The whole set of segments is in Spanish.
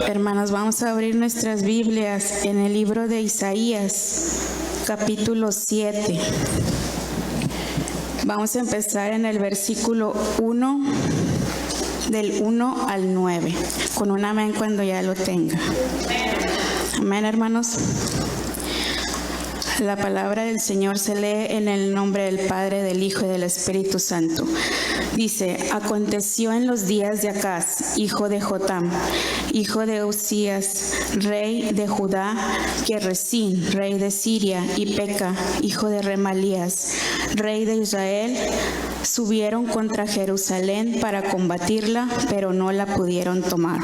Hermanos, vamos a abrir nuestras Biblias en el libro de Isaías, capítulo 7. Vamos a empezar en el versículo 1, del 1 al 9, con un amén cuando ya lo tenga. Amén, hermanos. La palabra del Señor se lee en el nombre del Padre, del Hijo y del Espíritu Santo. Dice: aconteció en los días de Acaz, hijo de Jotam, hijo de Uzías, rey de Judá, que Resín, rey de Siria, y Peca, hijo de Remalías, rey de Israel, subieron contra Jerusalén para combatirla, pero no la pudieron tomar.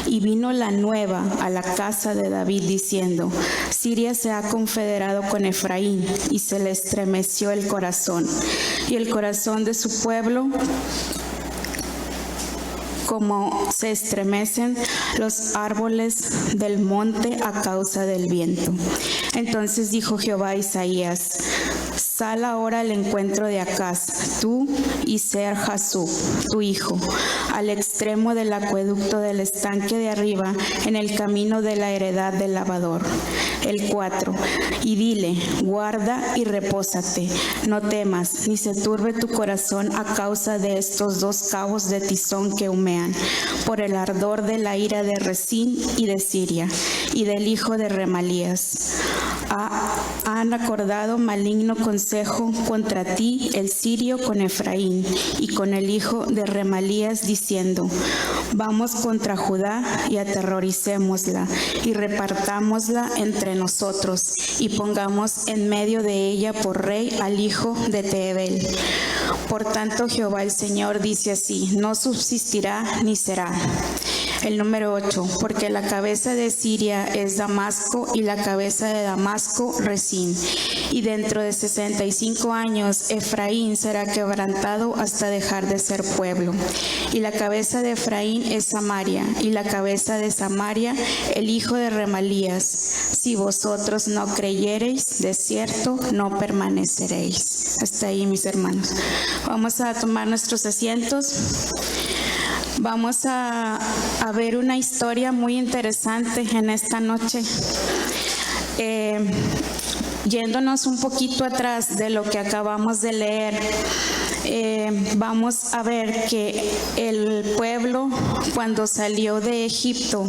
Y vino la nueva a la casa de David diciendo: Siria se ha confederado con Efraín, y se le estremeció el corazón, y el corazón de su pueblo, como se estremecen los árboles del monte a causa del viento. Entonces dijo Jehová a Isaías: sal ahora al encuentro de Acaz, tú y Ser-Jasub, tu hijo, al extremo del acueducto del estanque de arriba, en el camino de la heredad del lavador. El 4. Y dile: guarda y repósate, no temas, ni se turbe tu corazón a causa de estos dos cabos de tizón que humean, por el ardor de la ira de Resín y de Siria, y del hijo de Remalías. Han acordado maligno consejo contra ti el sirio con Efraín y con el hijo de Remalías, diciendo: vamos contra Judá y aterroricémosla y repartámosla entre nosotros y pongamos en medio de ella por rey al hijo de Tebel. Por tanto, Jehová el Señor dice así: no subsistirá ni será. El número 8, porque la cabeza de Siria es Damasco y la cabeza de Damasco Resín. Y dentro de 65 años Efraín será quebrantado hasta dejar de ser pueblo. Y la cabeza de Efraín es Samaria, y la cabeza de Samaria el hijo de Remalías. Si vosotros no creyereis, de cierto no permaneceréis. Hasta ahí, mis hermanos. Vamos a tomar nuestros asientos. Vamos a ver una historia muy interesante en esta noche. Yéndonos un poquito atrás de lo que acabamos de leer, vamos a ver que el pueblo, cuando salió de Egipto,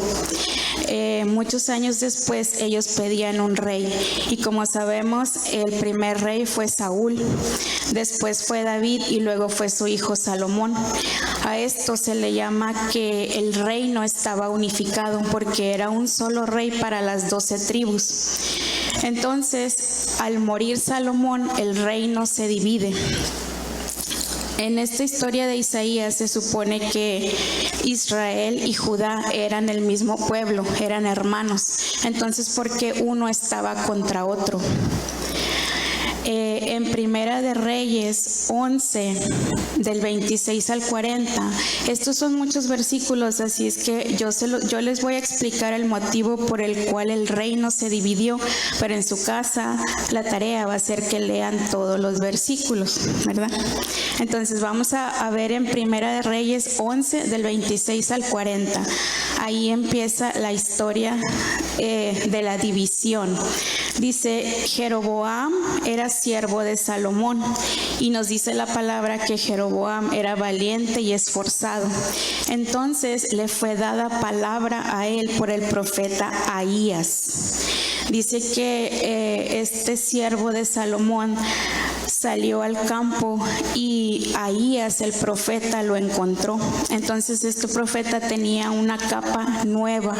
muchos años después ellos pedían un rey, y como sabemos, el primer rey fue Saúl, después fue David y luego fue su hijo Salomón. A esto se le llama que el reino estaba unificado, porque era un solo rey para las 12 tribus. Entonces, al morir Salomón, el reino se divide. En esta historia de Isaías se supone que Israel y Judá eran el mismo pueblo, eran hermanos. Entonces, ¿por qué uno estaba contra otro? En Primera de Reyes 11, del 26 al 40, estos son muchos versículos, así es que yo les voy a explicar el motivo por el cual el reino se dividió, pero en su casa la tarea va a ser que lean todos los versículos, ¿verdad? Entonces vamos a ver en Primera de Reyes 11, del 26 al 40. Ahí empieza la historia de la división. Dice: Jeroboam era siervo de Salomón, y nos dice la palabra que Jeroboam era valiente y esforzado. Entonces le fue dada palabra a él por el profeta Ahías. Dice que este siervo de Salomón salió al campo y Ahías, el profeta, lo encontró. Entonces este profeta tenía una capa nueva.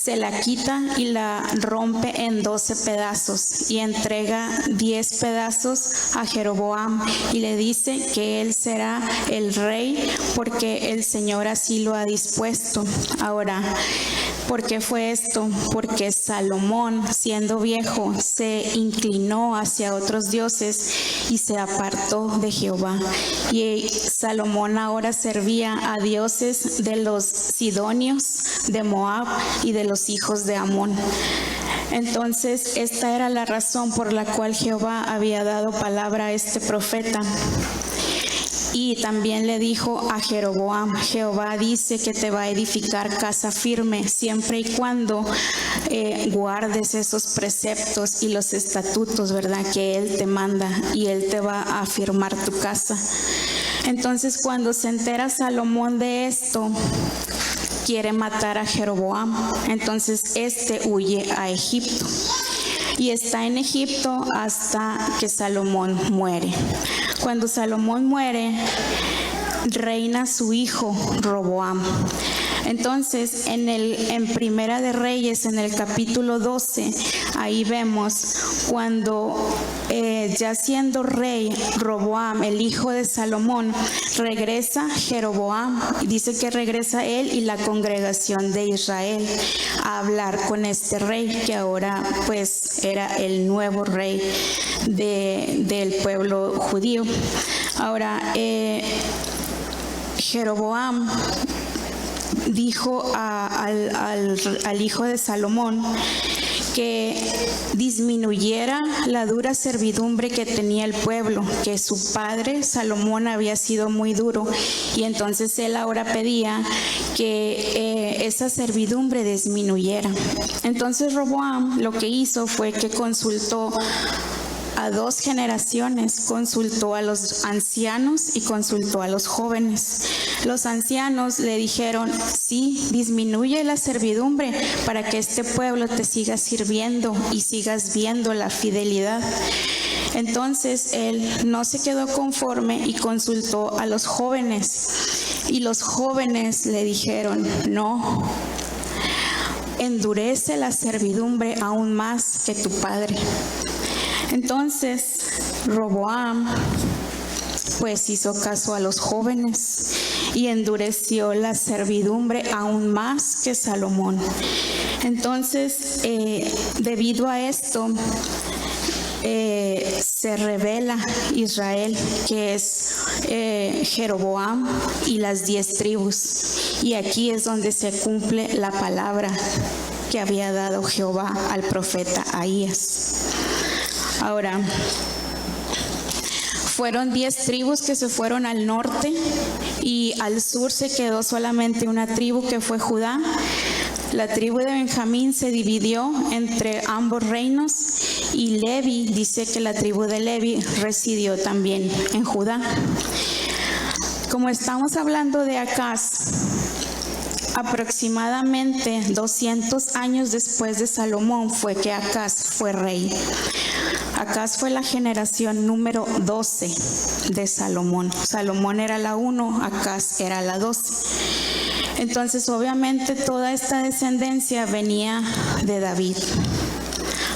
Se la quita y la rompe en 12 pedazos y entrega 10 pedazos a Jeroboam y le dice que él será el rey porque el Señor así lo ha dispuesto. Ahora, ¿por qué fue esto? Porque Salomón, siendo viejo, se inclinó hacia otros dioses y se apartó de Jehová. Y Salomón ahora servía a dioses de los sidonios, de Moab y de los hijos de Amón. Entonces, esta era la razón por la cual Jehová había dado palabra a este profeta. Y también le dijo a Jeroboam: Jehová dice que te va a edificar casa firme siempre y cuando guardes esos preceptos y los estatutos, ¿verdad?, que Él te manda, y Él te va a afirmar tu casa. Entonces, cuando se entera Salomón de esto, quiere matar a Jeroboam. Entonces huye a Egipto y está en Egipto hasta que Salomón muere. Cuando Salomón muere, reina su hijo Roboam. Entonces, en Primera de Reyes, en el capítulo 12, ahí vemos cuando ya siendo rey Roboam, el hijo de Salomón, regresa Jeroboam, y dice que regresa él y la congregación de Israel a hablar con este rey, que ahora pues era el nuevo rey del pueblo judío. Ahora, Jeroboam dijo al hijo de Salomón que disminuyera la dura servidumbre que tenía el pueblo, que su padre Salomón había sido muy duro, y entonces él ahora pedía que esa servidumbre disminuyera. Entonces Roboam lo que hizo fue que consultó a dos generaciones, consultó a los ancianos y consultó a los jóvenes. Los ancianos le dijeron: sí, disminuye la servidumbre para que este pueblo te siga sirviendo y sigas viendo la fidelidad. Entonces él no se quedó conforme y consultó a los jóvenes, y los jóvenes le dijeron: no, endurece la servidumbre aún más que tu padre. Entonces Roboam pues hizo caso a los jóvenes y endureció la servidumbre aún más que Salomón. Entonces, debido a esto, se revela Israel, que es Jeroboam y las 10 tribus. Y aquí es donde se cumple la palabra que había dado Jehová al profeta Ahías. Ahora, fueron 10 tribus que se fueron al norte, y al sur se quedó solamente una tribu, que fue Judá. La tribu de Benjamín se dividió entre ambos reinos, y Levi, dice que la tribu de Levi residió también en Judá. Como estamos hablando de Acaz, aproximadamente 200 años después de Salomón fue que Acaz fue rey. Acaz fue la generación número 12 de Salomón. Salomón era la 1, Acaz era la 12. Entonces, obviamente, toda esta descendencia venía de David.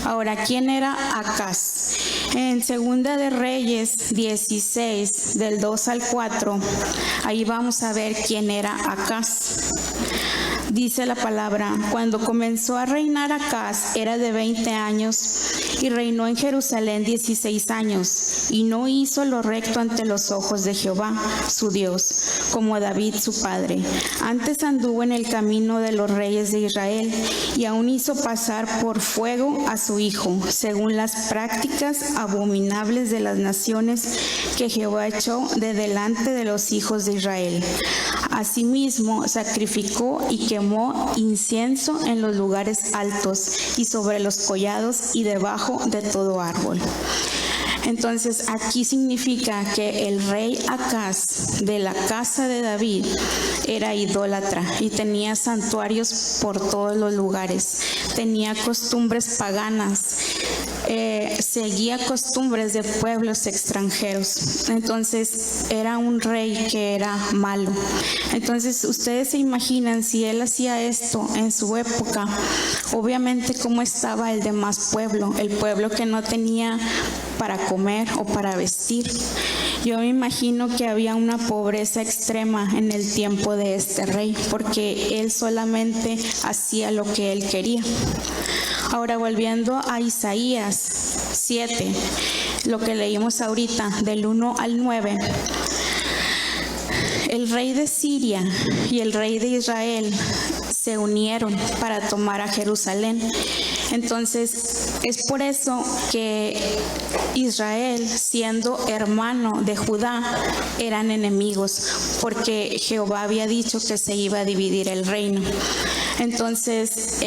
Ahora, ¿quién era Acaz? En Segunda de Reyes 16, del 2 al 4, ahí vamos a ver quién era Acaz. Dice la palabra: cuando comenzó a reinar Acaz, era de 20 años, y reinó en Jerusalén 16 años, y no hizo lo recto ante los ojos de Jehová, su Dios, como David su padre. Antes anduvo en el camino de los reyes de Israel, y aún hizo pasar por fuego a su hijo, según las prácticas abominables de las naciones que Jehová echó de delante de los hijos de Israel. Asimismo, sacrificó y quemó incienso en los lugares altos y sobre los collados y debajo de todo árbol. Entonces, aquí significa que el rey Acaz de la casa de David era idólatra y tenía santuarios por todos los lugares, tenía costumbres paganas, seguía costumbres de pueblos extranjeros. Entonces, era un rey que era malo. Entonces, ustedes se imaginan, si él hacía esto en su época, obviamente cómo estaba el demás pueblo, el pueblo que no tenía para comer o para vestir. Yo me imagino que había una pobreza extrema en el tiempo de este rey, porque él solamente hacía lo que él quería. Ahora, volviendo a Isaías 7, lo que leímos ahorita, del 1 al 9, el rey de Siria y el rey de Israel se unieron para tomar a Jerusalén. Entonces, es por eso que Israel, siendo hermano de Judá, eran enemigos, porque Jehová había dicho que se iba a dividir el reino. Entonces,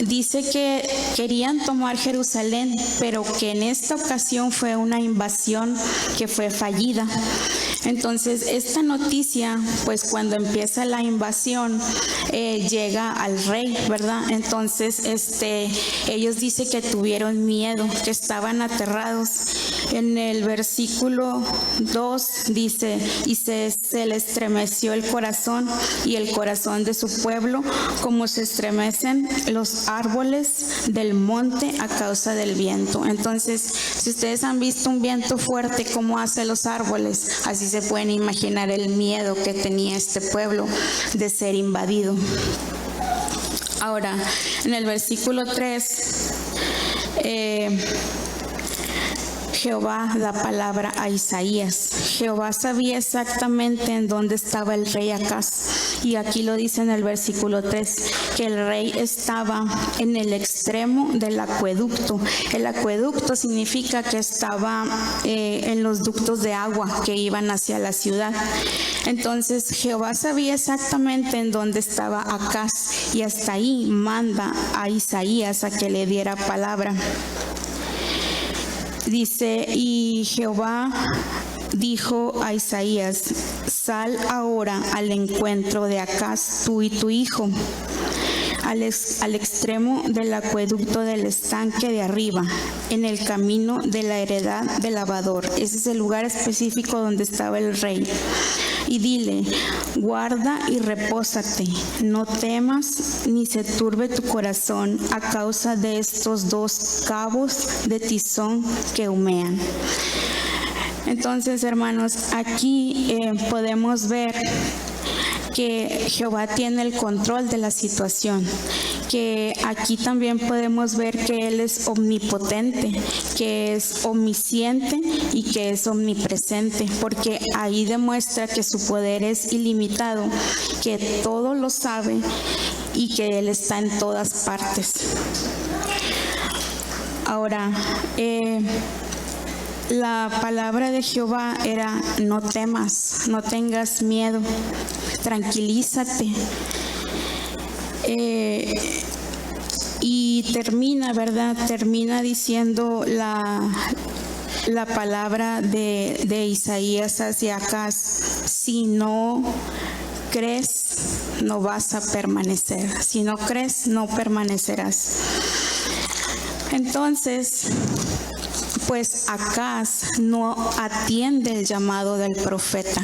dice que querían tomar Jerusalén, pero que en esta ocasión fue una invasión que fue fallida. Entonces, esta noticia, pues cuando empieza la invasión, llega al rey, ¿verdad? Entonces, ellos dicen que tuvieron miedo, que estaban aterrados. En el versículo 2 dice, y se le estremeció el corazón y el corazón de su pueblo, como se estremecen los árboles del monte a causa del viento. Entonces, si ustedes han visto un viento fuerte, ¿cómo hace los árboles? Así se pueden imaginar el miedo que tenía este pueblo de ser invadido. Ahora, en el versículo 3, Jehová da palabra a Isaías. Jehová sabía exactamente en dónde estaba el rey Acaz. Y aquí lo dice en el versículo 3, que el rey estaba en el extremo del acueducto. El acueducto significa que estaba en los ductos de agua que iban hacia la ciudad. Entonces Jehová sabía exactamente en dónde estaba Acaz, y hasta ahí manda a Isaías a que le diera palabra. Dice, y Jehová dijo a Isaías, sal ahora al encuentro de Acaz, tú y tu hijo, al extremo del acueducto del estanque de arriba, en el camino de la heredad del lavador. Ese es el lugar específico donde estaba el rey. Y dile, guarda y repósate, no temas ni se turbe tu corazón a causa de estos dos cabos de tizón que humean. Entonces, hermanos, aquí podemos ver que Jehová tiene el control de la situación, que aquí también podemos ver que Él es omnipotente, que es omnisciente y que es omnipresente, porque ahí demuestra que su poder es ilimitado, que todo lo sabe y que Él está en todas partes. Ahora, la palabra de Jehová era, no temas, no tengas miedo, tranquilízate. Y termina, ¿verdad? Termina diciendo la palabra de Isaías hacia Acaz, si no crees, no vas a permanecer. Si no crees, no permanecerás. Entonces, pues Acaz no atiende el llamado del profeta.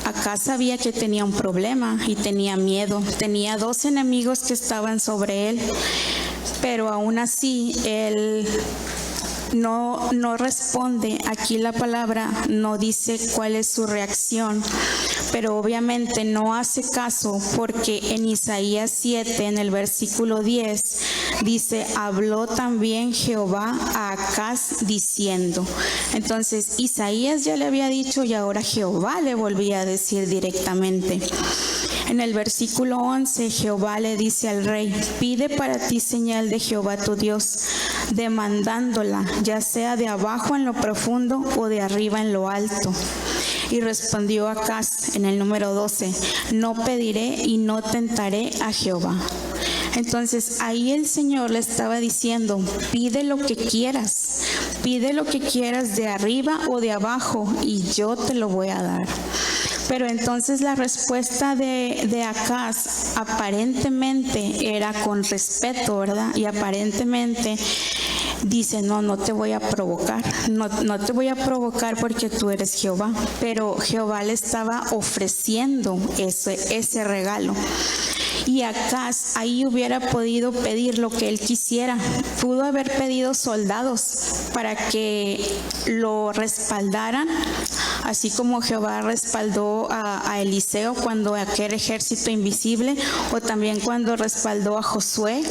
Acaz sabía que tenía un problema y tenía miedo. Tenía 2 enemigos que estaban sobre él, pero aún así él no responde. Aquí la palabra no dice cuál es su reacción, pero obviamente no hace caso, porque en Isaías 7, en el versículo 10, dice, habló también Jehová a Acaz diciendo. Entonces Isaías ya le había dicho y ahora Jehová le volvía a decir directamente. En el versículo 11, Jehová le dice al rey, pide para ti señal de Jehová tu Dios, demandándola, ya sea de abajo en lo profundo o de arriba en lo alto. Y respondió Acaz en el número 12, no pediré y no tentaré a Jehová. Entonces ahí el Señor le estaba diciendo, pide lo que quieras de arriba o de abajo y yo te lo voy a dar. Pero entonces la respuesta de Acaz aparentemente era con respeto, ¿verdad? Y aparentemente dice, no te voy a provocar, no te voy a provocar porque tú eres Jehová. Pero Jehová le estaba ofreciendo ese regalo. Y Acaz ahí hubiera podido pedir lo que él quisiera. Pudo haber pedido soldados para que lo respaldaran, así como Jehová respaldó a Eliseo cuando aquel ejército invisible, o también cuando respaldó a Josué,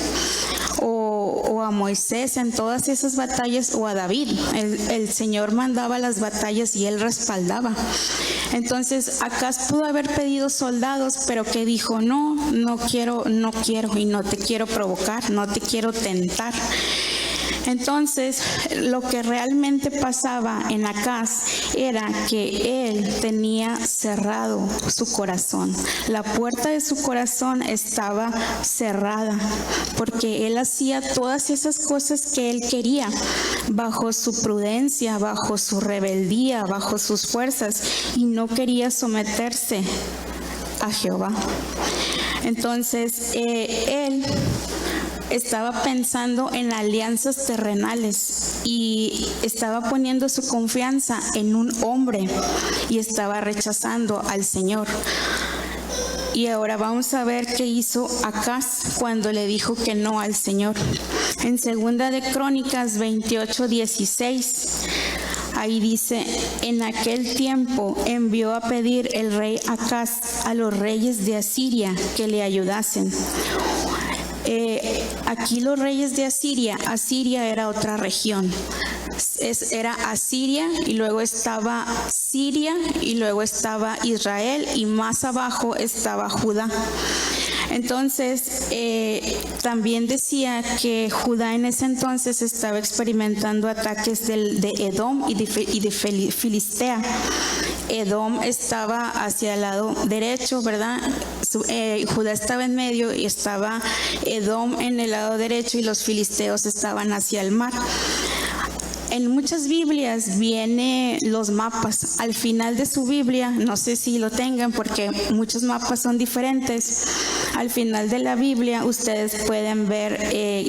o a Moisés en todas esas batallas, o a David. El Señor mandaba las batallas y él respaldaba. Entonces Acaz pudo haber pedido soldados, pero que dijo: no quiero, y no te quiero provocar, no te quiero tentar. Entonces, lo que realmente pasaba en Acaz era que él tenía cerrado su corazón. La puerta de su corazón estaba cerrada, porque él hacía todas esas cosas que él quería, bajo su prudencia, bajo su rebeldía, bajo sus fuerzas, y no quería someterse a Jehová. Entonces, él estaba pensando en alianzas terrenales y estaba poniendo su confianza en un hombre y estaba rechazando al Señor. Y ahora vamos a ver qué hizo Acaz cuando le dijo que no al Señor. En 2 de Crónicas 28:16, ahí dice: en aquel tiempo envió a pedir el rey Acaz a los reyes de Asiria que le ayudasen. Aquí los reyes de Asiria era otra región. Era Asiria, y luego estaba Siria, y luego estaba Israel, y más abajo estaba Judá. Entonces, también decía que Judá en ese entonces estaba experimentando ataques de Edom y de Filistea. Edom estaba hacia el lado derecho, ¿verdad? Judá estaba en medio y estaba Edom en el lado derecho, y los filisteos estaban hacia el mar. En muchas Biblias vienen los mapas. Al final de su Biblia, no sé si lo tengan porque muchos mapas son diferentes. Al final de la Biblia ustedes pueden ver,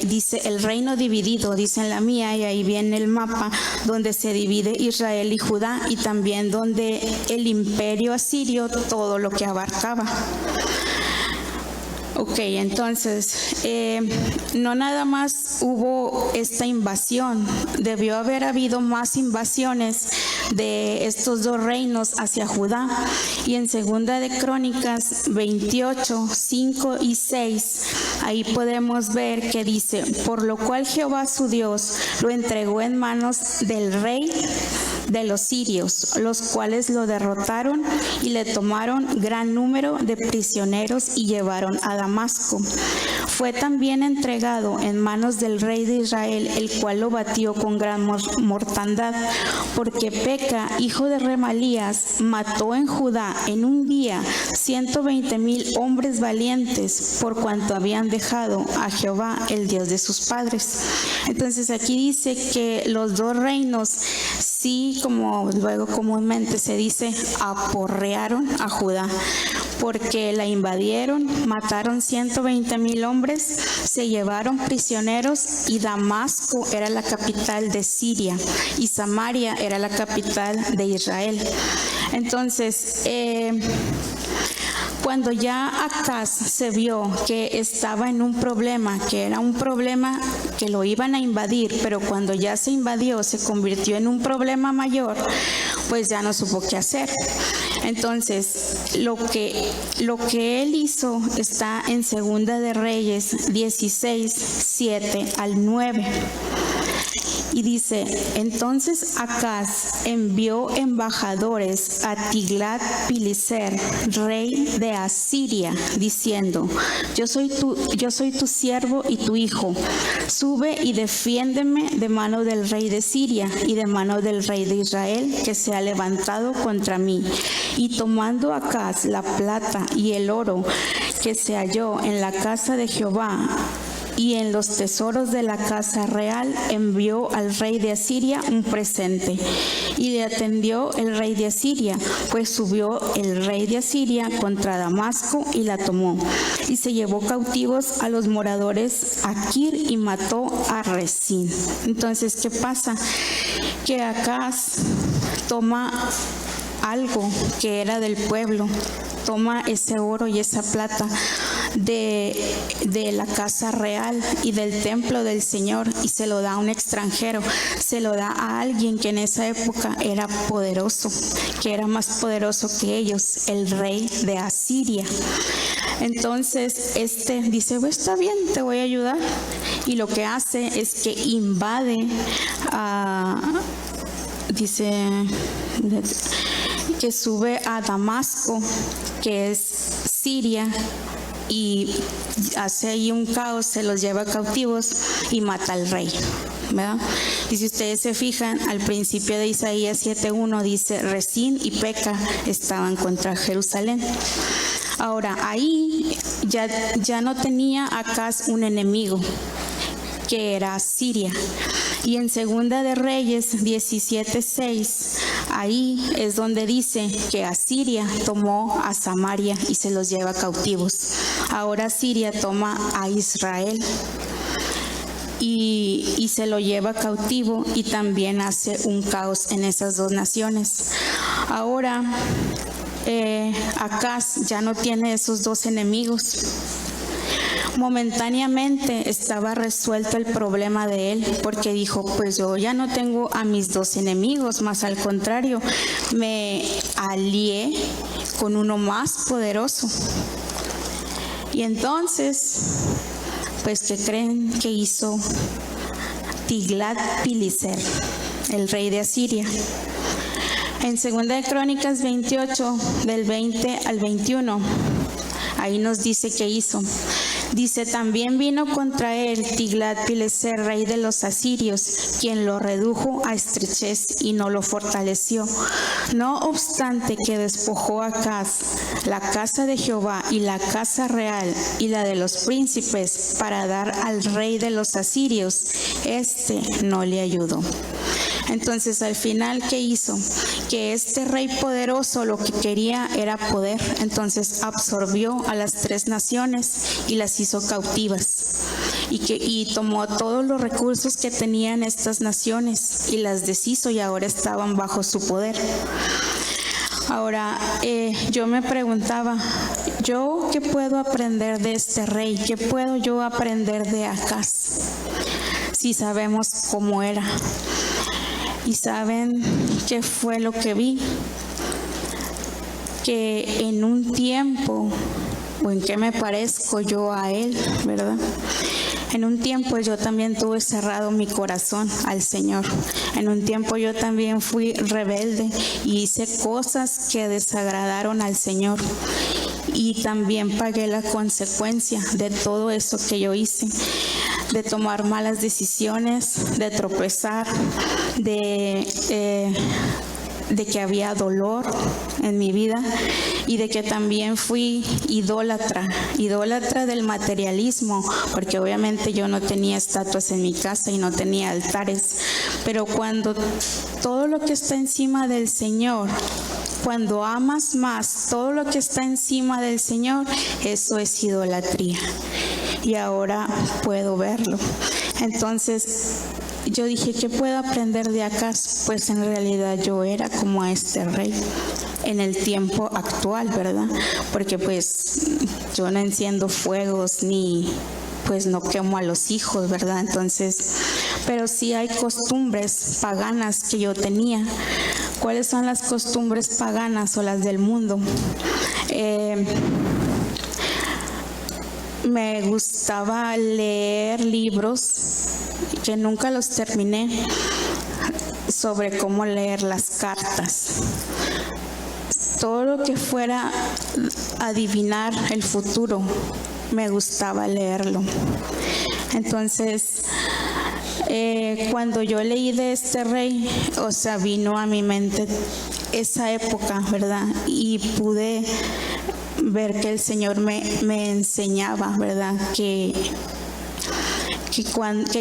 dice el reino dividido, dice en la mía, y ahí viene el mapa donde se divide Israel y Judá, y también donde el imperio asirio, todo lo que abarcaba. Ok, entonces, no nada más hubo esta invasión, debió haber habido más invasiones de estos dos reinos hacia Judá. Y en 2 de Crónicas 28, 5 y 6, ahí podemos ver que dice: por lo cual Jehová su Dios lo entregó en manos del rey de los sirios, los cuales lo derrotaron y le tomaron gran número de prisioneros y llevaron a Damasco. Fue también entregado en manos del rey de Israel, el cual lo batió con gran mortandad, porque Peca, hijo de Remalías, mató en Judá en un día 120,000 hombres valientes, por cuanto habían dejado a Jehová, el Dios de sus padres. Entonces aquí dice que los dos reinos, sí, como luego comúnmente se dice, aporrearon a Judá, porque la invadieron, mataron 120,000 hombres, se llevaron prisioneros, y Damasco era la capital de Siria y Samaria era la capital de Israel. Entonces, cuando ya Acaz se vio que estaba en un problema, que era un problema que lo iban a invadir, pero cuando ya se invadió se convirtió en un problema mayor, pues ya no supo qué hacer. Entonces, lo que él hizo está en 2 de Reyes 16, 7 al 9. Y dice: entonces Acaz envió embajadores a Tiglat-Pileser, rey de Asiria, diciendo: yo soy tu siervo y tu hijo. Sube y defiéndeme de mano del rey de Siria y de mano del rey de Israel, que se ha levantado contra mí. Y tomando Acaz la plata y el oro que se halló en la casa de Jehová y en los tesoros de la casa real, envió al rey de Asiria un presente. Y le atendió el rey de Asiria, pues subió el rey de Asiria contra Damasco y la tomó. Y se llevó cautivos a los moradores a Kir y mató a Rezín. Entonces, ¿qué pasa? Que Acaz toma algo que era del pueblo, toma ese oro y esa plata de la casa real y del templo del Señor, y se lo da a un extranjero, se lo da a alguien que en esa época era poderoso, que era más poderoso que ellos, el rey de Asiria. Entonces dice, pues está bien, te voy a ayudar. Y lo que hace es que invade dice que sube a Damasco, que es Siria, y hace ahí un caos, se los lleva cautivos y mata al rey, ¿verdad? Y si ustedes se fijan, al principio de Isaías 7:1 dice, Resín y Peca estaban contra Jerusalén. Ahora, ahí ya no tenía Acaz un enemigo, que era Siria. Y en Segunda de Reyes 17:6, ahí es donde dice que Asiria tomó a Samaria y se los lleva cautivos. Ahora Siria toma a Israel y se lo lleva cautivo, y también hace un caos en esas dos naciones. Ahora Acaz ya no tiene esos dos enemigos. Momentáneamente estaba resuelto el problema de él, porque dijo, pues yo ya no tengo a mis dos enemigos, más al contrario, me alié con uno más poderoso. Y entonces, pues, ¿qué creen que hizo Tiglat-Pileser, el rey de Asiria? En 2 de Crónicas 28, del 20 al 21, ahí nos dice qué hizo. Dice, también vino contra él Tiglat-Pileser, rey de los asirios, quien lo redujo a estrechez y no lo fortaleció. No obstante que despojó a Acaz, la casa de Jehová y la casa real y la de los príncipes para dar al rey de los asirios, no le ayudó. Entonces, al final, ¿qué hizo? Que este rey poderoso lo que quería era poder. Entonces absorbió a las tres naciones y las hizo cautivas. Y tomó todos los recursos que tenían estas naciones y las deshizo, y ahora estaban bajo su poder. Ahora, yo me preguntaba, ¿yo qué puedo aprender de este rey? ¿Qué puedo yo aprender de Acaz? Si sabemos cómo era. Y saben qué fue lo que vi, que en un tiempo, o en qué me parezco yo a él, ¿verdad? En un tiempo yo también tuve cerrado mi corazón al Señor. En un tiempo yo también fui rebelde y hice cosas que desagradaron al Señor. Y también pagué la consecuencia de todo eso que yo hice, de tomar malas decisiones, de tropezar, de que había dolor en mi vida, y de que también fui idólatra del materialismo, porque obviamente yo no tenía estatuas en mi casa y no tenía altares. Pero cuando todo lo que está encima del Señor, cuando amas más todo lo que está encima del Señor, eso es idolatría. Y ahora puedo verlo. Entonces yo dije, ¿qué puedo aprender de Acaz? Pues en realidad yo era como a este rey en el tiempo actual, ¿verdad? Porque pues yo no enciendo fuegos ni pues no quemo a los hijos, ¿verdad? Entonces, pero sí hay costumbres paganas que yo tenía. ¿Cuáles son las costumbres paganas o las del mundo? Me gustaba leer libros que nunca los terminé, sobre cómo leer las cartas. Todo lo que fuera adivinar el futuro, me gustaba leerlo. Entonces, cuando yo leí de este rey, o sea, vino a mi mente esa época, ¿verdad? Y pude ver que el Señor me enseñaba, ¿verdad? Que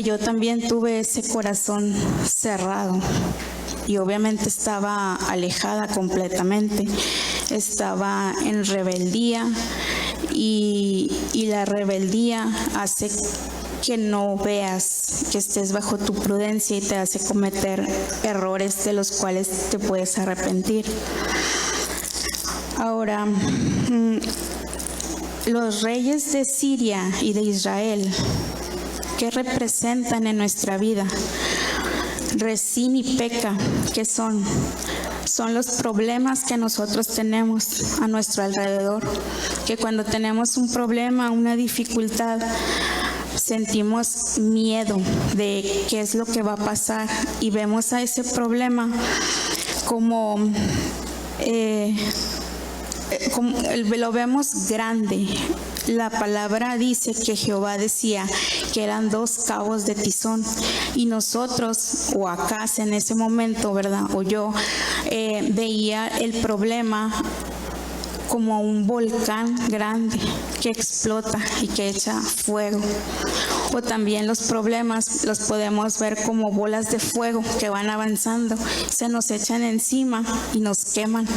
yo también tuve ese corazón cerrado, y obviamente estaba alejada completamente, estaba en rebeldía, y la rebeldía hace que no veas, que estés bajo tu prudencia, y te hace cometer errores de los cuales te puedes arrepentir. Ahora, los reyes de Siria y de Israel, ¿qué representan en nuestra vida? Resín y Peca, ¿qué son? son los problemas que nosotros tenemos a nuestro alrededor, que cuando tenemos un problema, una dificultad, sentimos miedo de qué es lo que va a pasar y vemos a ese problema como lo vemos grande. La palabra dice que Jehová decía que eran 2 cabos de tizón y nosotros, o Acaz en ese momento, ¿verdad? O yo, veía el problema como un volcán grande que explota y que echa fuego. O también los problemas los podemos ver como bolas de fuego que van avanzando, se nos echan encima y nos queman.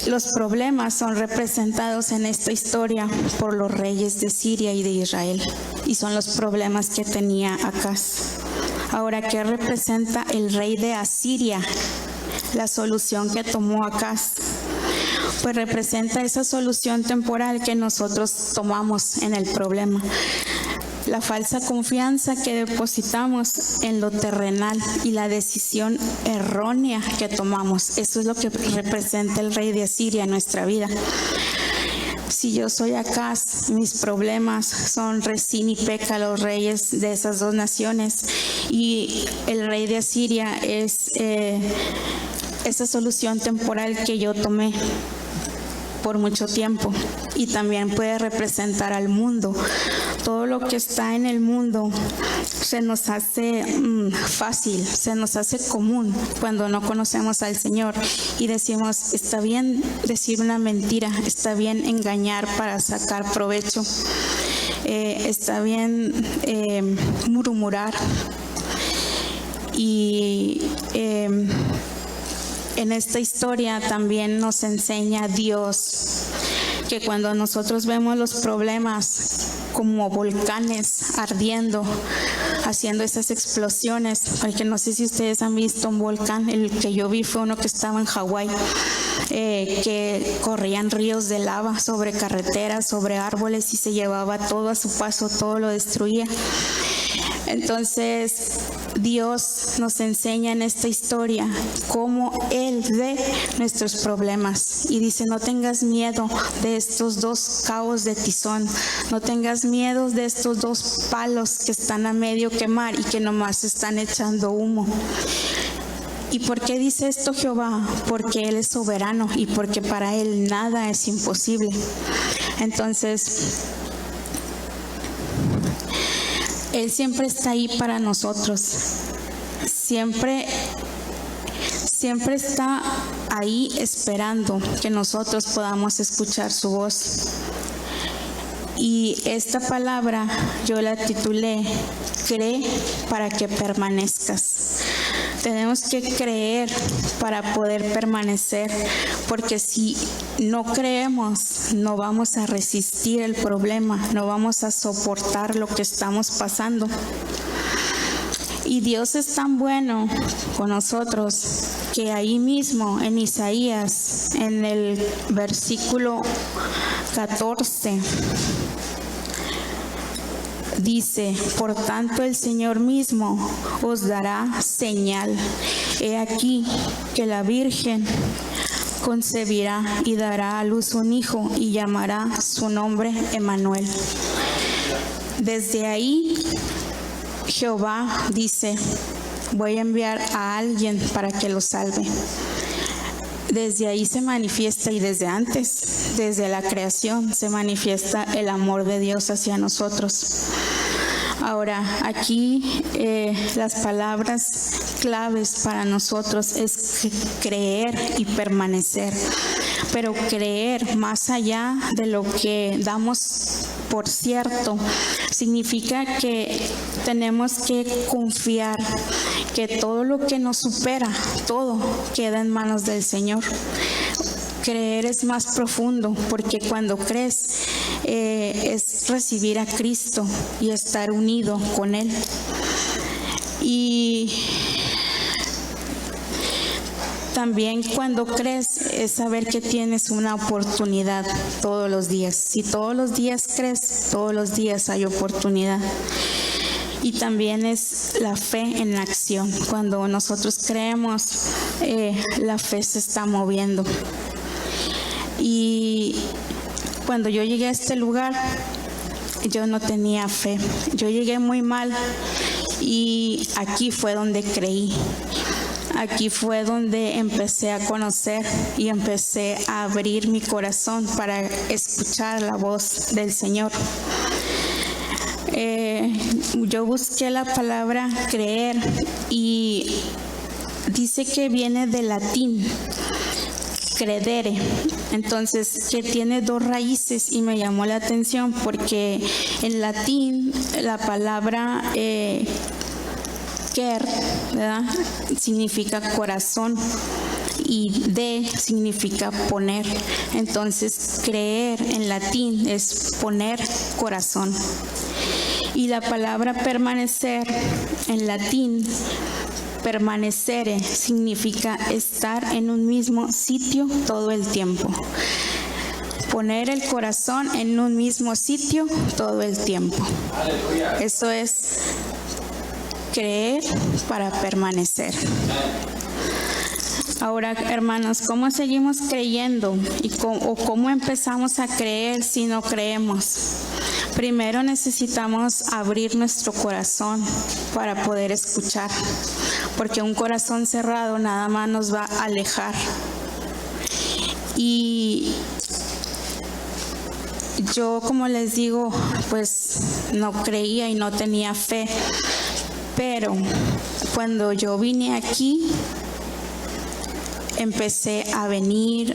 Los problemas son representados en esta historia por los reyes de Siria y de Israel, y son los problemas que tenía Acaz. Ahora, ¿qué representa el rey de Asiria? La solución que tomó Acaz, pues representa esa solución temporal que nosotros tomamos en el problema. La falsa confianza que depositamos en lo terrenal y la decisión errónea que tomamos. Eso es lo que representa el rey de Asiria en nuestra vida. Si yo soy Acaz, mis problemas son Resín y Peca, los reyes de esas 2 naciones, y el rey de Asiria es esa solución temporal que yo tomé por mucho tiempo, y también puede representar al mundo. Todo lo que está en el mundo se nos hace fácil, se nos hace común cuando no conocemos al Señor y decimos, está bien decir una mentira, está bien engañar para sacar provecho, está bien murmurar. Y en esta historia también nos enseña Dios que cuando nosotros vemos los problemas como volcanes ardiendo, haciendo esas explosiones, porque no sé si ustedes han visto un volcán, el que yo vi fue uno que estaba en Hawái, que corrían ríos de lava sobre carreteras, sobre árboles, y se llevaba todo a su paso, todo lo destruía. Entonces, Dios nos enseña en esta historia cómo Él ve nuestros problemas y dice, no tengas miedo de estos 2 cabos de tizón, no tengas miedo de estos 2 palos que están a medio quemar y que nomás están echando humo. ¿Y por qué dice esto Jehová? Porque Él es soberano y porque para Él nada es imposible. Entonces, Él siempre está ahí para nosotros, siempre está ahí esperando que nosotros podamos escuchar su voz. Y esta palabra yo la titulé, cree para que permanezcas. Tenemos que creer para poder permanecer, porque si no creemos, no vamos a resistir el problema, no vamos a soportar lo que estamos pasando. Y Dios es tan bueno con nosotros que ahí mismo en Isaías, en el versículo 14, dice, por tanto el Señor mismo os dará señal. He aquí que la Virgen concebirá y dará a luz un hijo y llamará su nombre Emmanuel. Desde ahí Jehová dice, voy a enviar a alguien para que lo salve. Desde ahí se manifiesta, y desde antes, desde la creación, se manifiesta el amor de Dios hacia nosotros. Ahora, aquí las palabras claves para nosotros es creer y permanecer, pero creer más allá de lo que damos por cierto, significa que tenemos que confiar que todo lo que nos supera, todo queda en manos del Señor. Creer es más profundo, porque cuando crees es recibir a Cristo y estar unido con Él. Y también cuando crees es saber que tienes una oportunidad todos los días. Si todos los días crees, todos los días hay oportunidad. y también es la fe en acción. Cuando nosotros creemos, la fe se está moviendo. Y cuando yo llegué a este lugar, yo no tenía fe. Yo llegué muy mal y aquí fue donde creí. Aquí fue donde empecé a conocer y empecé a abrir mi corazón para escuchar la voz del Señor. Yo busqué la palabra creer y dice que viene del latín, credere. Entonces, que tiene dos raíces y me llamó la atención porque en latín la palabra quer, ¿verdad?, significa corazón y de significa poner. Entonces, creer en latín es poner corazón. Y la palabra permanecer en latín, permanecere, significa estar en un mismo sitio todo el tiempo. Poner el corazón en un mismo sitio todo el tiempo. Eso es creer para permanecer. Ahora, hermanos, ¿cómo seguimos creyendo o cómo empezamos a creer si no creemos? Primero necesitamos abrir nuestro corazón para poder escuchar, porque un corazón cerrado nada más nos va a alejar. Y yo, como les digo, pues no creía y no tenía fe, pero cuando yo vine aquí, empecé a venir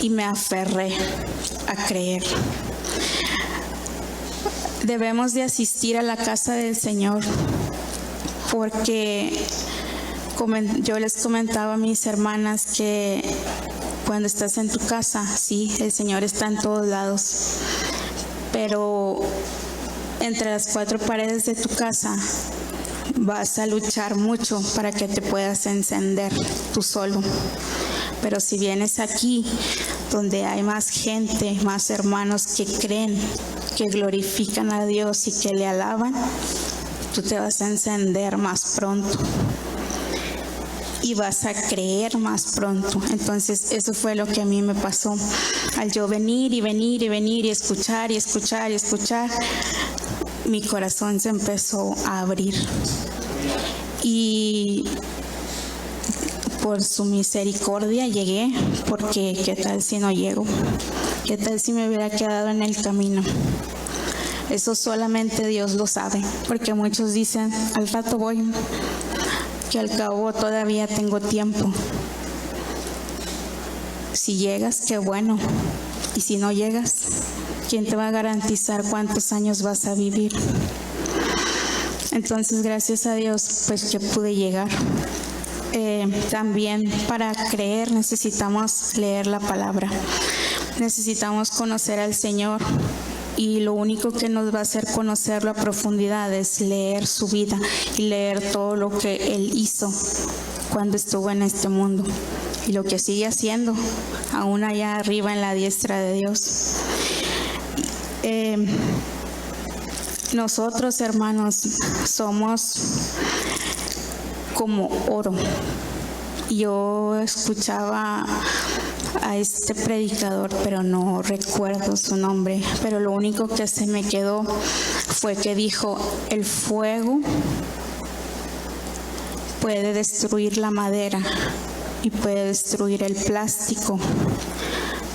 y me aferré a creer. Debemos de asistir a la casa del Señor porque yo les comentaba a mis hermanas que cuando estás en tu casa, sí, el Señor está en todos lados, pero entre las cuatro paredes de tu casa vas a luchar mucho para que te puedas encender tú solo. Pero si vienes aquí, donde hay más gente, más hermanos que creen, que glorifican a Dios y que le alaban, tú te vas a encender más pronto y vas a creer más pronto. Entonces, eso fue lo que a mí me pasó. Al yo venir y escuchar, mi corazón se empezó a abrir. Y por su misericordia llegué, porque ¿qué tal si no llego? ¿Qué tal si me hubiera quedado en el camino? Eso solamente Dios lo sabe, porque muchos dicen, al rato voy, que al cabo todavía tengo tiempo. Si llegas, qué bueno, y si no llegas, ¿quién te va a garantizar cuántos años vas a vivir? Entonces, gracias a Dios, pues que pude llegar. También para creer necesitamos leer la palabra, necesitamos conocer al Señor, y lo único que nos va a hacer conocerlo a profundidad es leer su vida y leer todo lo que Él hizo cuando estuvo en este mundo y lo que sigue haciendo aún allá arriba en la diestra de Dios. Nosotros, hermanos, somos como oro. Yo escuchaba a este predicador, pero no recuerdo su nombre, pero lo único que se me quedó fue que dijo, el fuego puede destruir la madera y puede destruir el plástico,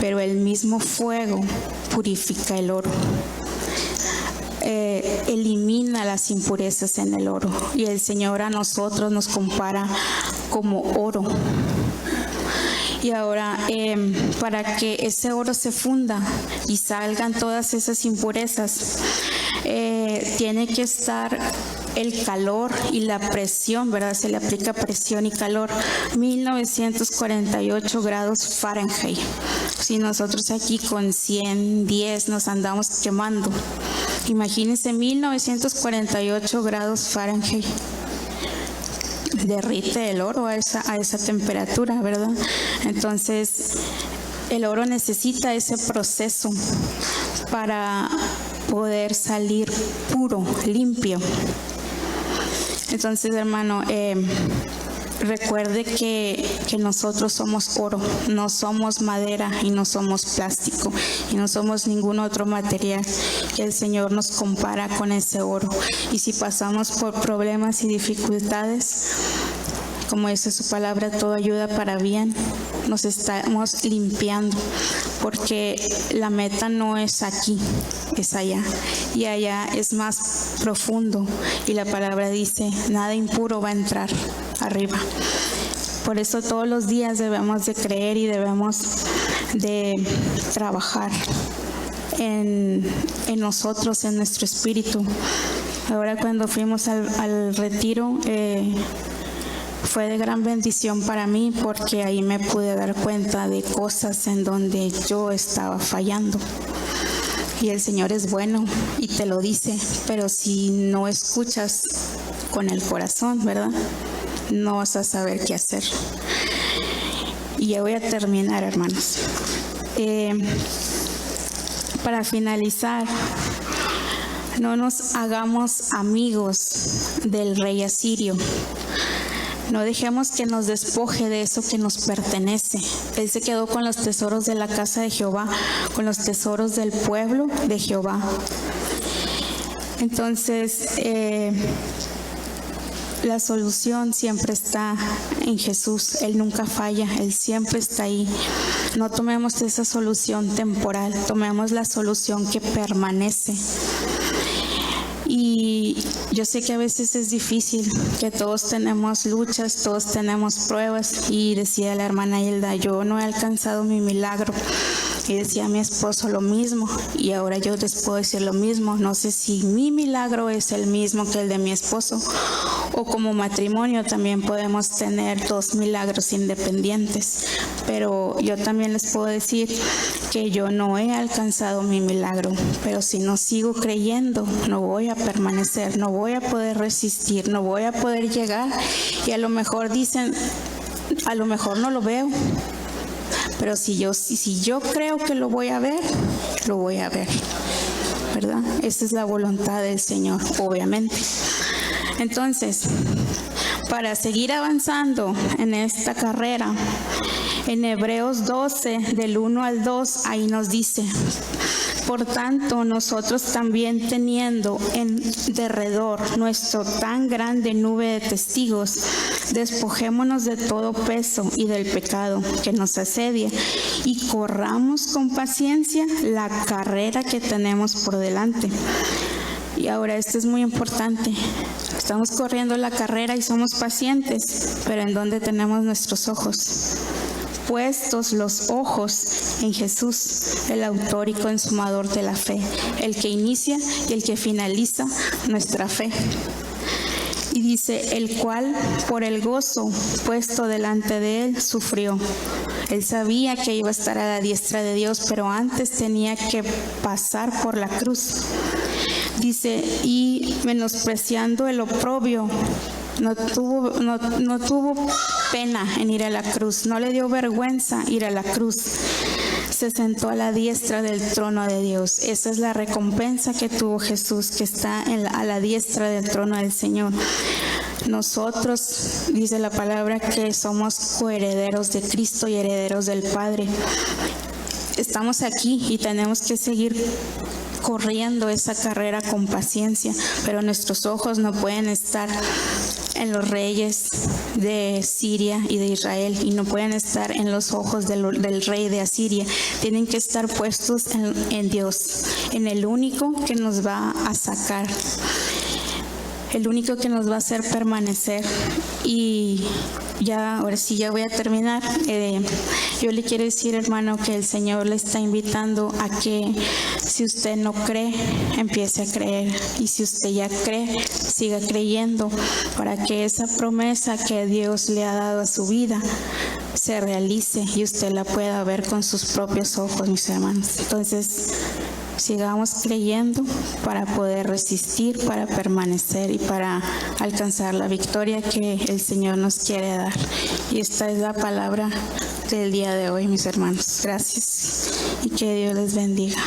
pero el mismo fuego purifica el oro. Elimina las impurezas en el oro, y el Señor a nosotros nos compara como oro. Y ahora, para que ese oro se funda y salgan todas esas impurezas, tiene que estar el calor y la presión, ¿verdad? Se le aplica presión y calor, 1948 grados Fahrenheit. Si nosotros aquí con 110 nos andamos quemando, imagínense 1948 grados Fahrenheit. Derrite el oro a esa temperatura, ¿verdad? Entonces, el oro necesita ese proceso para poder salir puro, limpio. Entonces, hermano, recuerde que nosotros somos oro, no somos madera y no somos plástico y no somos ningún otro material, que el Señor nos compara con ese oro. Y si pasamos por problemas y dificultades, como dice su palabra, todo ayuda para bien, nos estamos limpiando, porque la meta no es aquí, es allá, y allá es más profundo, y la palabra dice, nada impuro va a entrar arriba. Por eso todos los días debemos de creer y debemos de trabajar en nosotros, en nuestro espíritu. Ahora cuando fuimos al retiro, fue de gran bendición para mí, porque ahí me pude dar cuenta de cosas en donde yo estaba fallando. Y el Señor es bueno y te lo dice, pero si no escuchas con el corazón, ¿verdad?, no vas a saber qué hacer. Y ya voy a terminar, hermanos. Para finalizar, no nos hagamos amigos del rey asirio. No dejemos que nos despoje de eso que nos pertenece. Él se quedó con los tesoros de la casa de Jehová, con los tesoros del pueblo de Jehová. Entonces, la solución siempre está en Jesús. Él nunca falla, Él siempre está ahí. No tomemos esa solución temporal, tomemos la solución que permanece. Y yo sé que a veces es difícil, que todos tenemos luchas, todos tenemos pruebas. Y decía la hermana Hilda, yo no he alcanzado mi milagro. Y decía mi esposo lo mismo, y ahora yo les puedo decir lo mismo. No sé si mi milagro es el mismo que el de mi esposo, o como matrimonio también podemos tener dos milagros independientes, pero yo también les puedo decir que yo no he alcanzado mi milagro, pero si no sigo creyendo, no voy a permanecer, no voy a poder resistir, no voy a poder llegar. Y a lo mejor dicen, a lo mejor no lo veo, pero si yo creo que lo voy a ver, ¿verdad? Esa es la voluntad del Señor, obviamente. Entonces, para seguir avanzando en esta carrera, en Hebreos 12, del 1 al 2, ahí nos dice: por tanto, nosotros también, teniendo en derredor nuestro tan grande nube de testigos, despojémonos de todo peso y del pecado que nos asedia, y corramos con paciencia la carrera que tenemos por delante. Y ahora esto es muy importante. Estamos corriendo la carrera y somos pacientes, pero ¿en dónde tenemos nuestros ojos? Puestos los ojos en Jesús, el autor y consumador de la fe, el que inicia y el que finaliza nuestra fe. Y dice, el cual por el gozo puesto delante de él sufrió. Él sabía que iba a estar a la diestra de Dios, pero antes tenía que pasar por la cruz. Dice, y menospreciando el oprobio, no tuvo pena en ir a la cruz, no le dio vergüenza ir a la cruz. Se sentó a la diestra del trono de Dios. Esa es la recompensa que tuvo Jesús, que está a la diestra del trono del Señor. Nosotros, dice la palabra, que somos coherederos de Cristo y herederos del Padre. Estamos aquí y tenemos que seguir corriendo esa carrera con paciencia, pero nuestros ojos no pueden estar en los reyes de Siria y de Israel, y no pueden estar en los ojos del rey de Asiria. Tienen que estar puestos en Dios, en el único que nos va a sacar, el único que nos va a hacer permanecer. Y ya, ahora sí, ya voy a terminar. Yo le quiero decir, hermano, que el Señor le está invitando a que, si usted no cree, empiece a creer. Y si usted ya cree, siga creyendo, para que esa promesa que Dios le ha dado a su vida se realice y usted la pueda ver con sus propios ojos, mis hermanos. Entonces, sigamos creyendo para poder resistir, para permanecer y para alcanzar la victoria que el Señor nos quiere dar. Y esta es la palabra del día de hoy, mis hermanos. Gracias y que Dios les bendiga.